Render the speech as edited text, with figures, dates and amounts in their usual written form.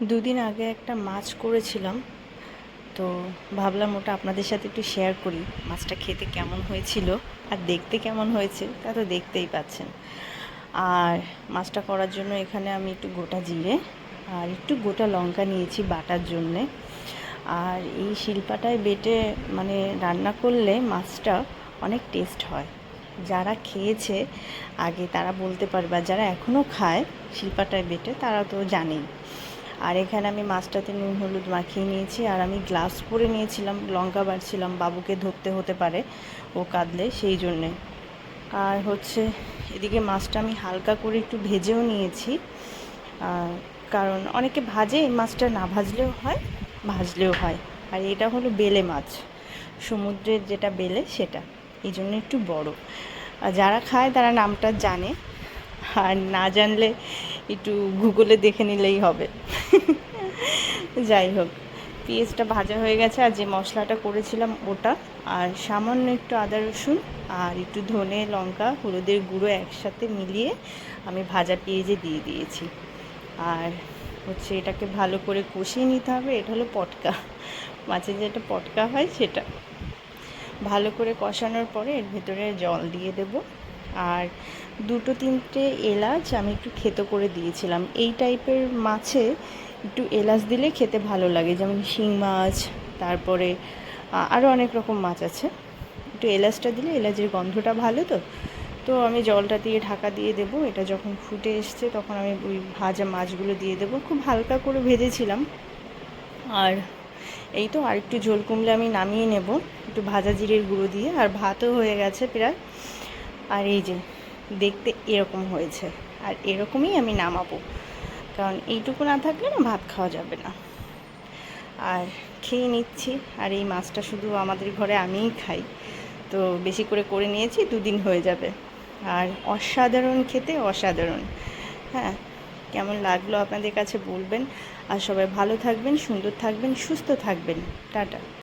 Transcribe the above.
দুদিন আগে একটা মাছ করেছিলাম, তো ভাবলাম ওটা আপনাদের সাথে একটু শেয়ার করি। মাছটা খেতে কেমন হয়েছিল আর দেখতে কেমন হয়েছে তা তো দেখতেই পাচ্ছেন। আর মাছটা করার জন্য এখানে আমি একটু গোটা জিরে আর একটু গোটা লঙ্কা নিয়েছি বাটার জন্যে। আর এই শিলপাটায় বেটে মানে রান্না করলে মাছটা অনেক টেস্ট হয়। যারা খেয়েছে আগে তারা বলতে পারবে, আর যারা এখনও খায় শিলপাটায় বেটে তারা তো জানেই। আর এখানে আমি মাছটাতে নুন হলুদ মাখিয়ে নিয়েছি, আর আমি গ্লাভস পরে নিয়েছিলাম, লঙ্কা বাড়ছিলাম, বাবুকে ধরতে হতে পারে ও কাঁদলে সেই জন্যে। আর হচ্ছে এদিকে মাছটা আমি হালকা করে একটু ভেজেও নিয়েছি, কারণ অনেকে ভাজে, এই মাছটা না ভাজলেও হয়, ভাজলেও হয়। আর এটা হলো বেলে মাছ, সমুদ্রের যেটা বেলে সেটা, এই জন্য একটু বড়। আর যারা খায় তারা নামটা জানে, আর না জানলে একটু গুগলে দেখে নিলেই হবে। যাই হোক, পেঁয়াজটা ভাজা হয়ে গেছে, আর যে মশলাটা করেছিলাম ওটা, আর সামান্য একটু আদা রসুন আর একটু ধনে লঙ্কা হলুদের গুঁড়ো একসাথে মিলিয়ে আমি ভাজা পেঁয়াজে দিয়ে দিয়েছি। আর হচ্ছে এটাকে ভালো করে কষিয়ে নিতে হবে। এটা হলো পটকা, মাছের যেটা পটকা হয় সেটা। ভালো করে কষানোর পরে এর ভেতরে জল দিয়ে দেব। আর দুটো তিনটে এলাচ আমি একটু থেতো করে দিয়েছিলাম। এই টাইপের মাছে একটু এলাচ দিলে খেতে ভালো লাগে, যেমন শিং মাছ, তারপরে আরও অনেক রকম মাছ আছে। একটু এলাচটা দিলে এলাচের গন্ধটা ভালো। তো তো আমি জলটা দিয়ে ঢাকা দিয়ে দেবো। এটা যখন ফুটে এসছে তখন আমি ওই ভাজা মাছগুলো দিয়ে দেবো। খুব হালকা করে ভেজেছিলাম। আর এই তো, আর একটু ঝোল কমলে আমি নামিয়ে নেব একটু ভাজা জিরের গুঁড়ো দিয়ে। আর ভাতও হয়ে গেছে প্রায়। আর এই যে দেখতে এরকম হয়েছে, আর এরকমই আমি নামাবো, কারণ এইটুকু না থাকলে না ভাত খাওয়া যাবে না। আর খেয়ে নিচ্ছি। আর এই মাছটা শুধু আমাদের ঘরে আমিই খাই, তো বেশি করে করে নিয়েছি, দুদিন হয়ে যাবে। আর অসাধারণ খেতে, অসাধারণ। হ্যাঁ, কেমন লাগলো আপনাদের কাছে বলবেন। আর সবাই ভালো থাকবেন, সুন্দর থাকবেন, সুস্থ থাকবেন। টাটা।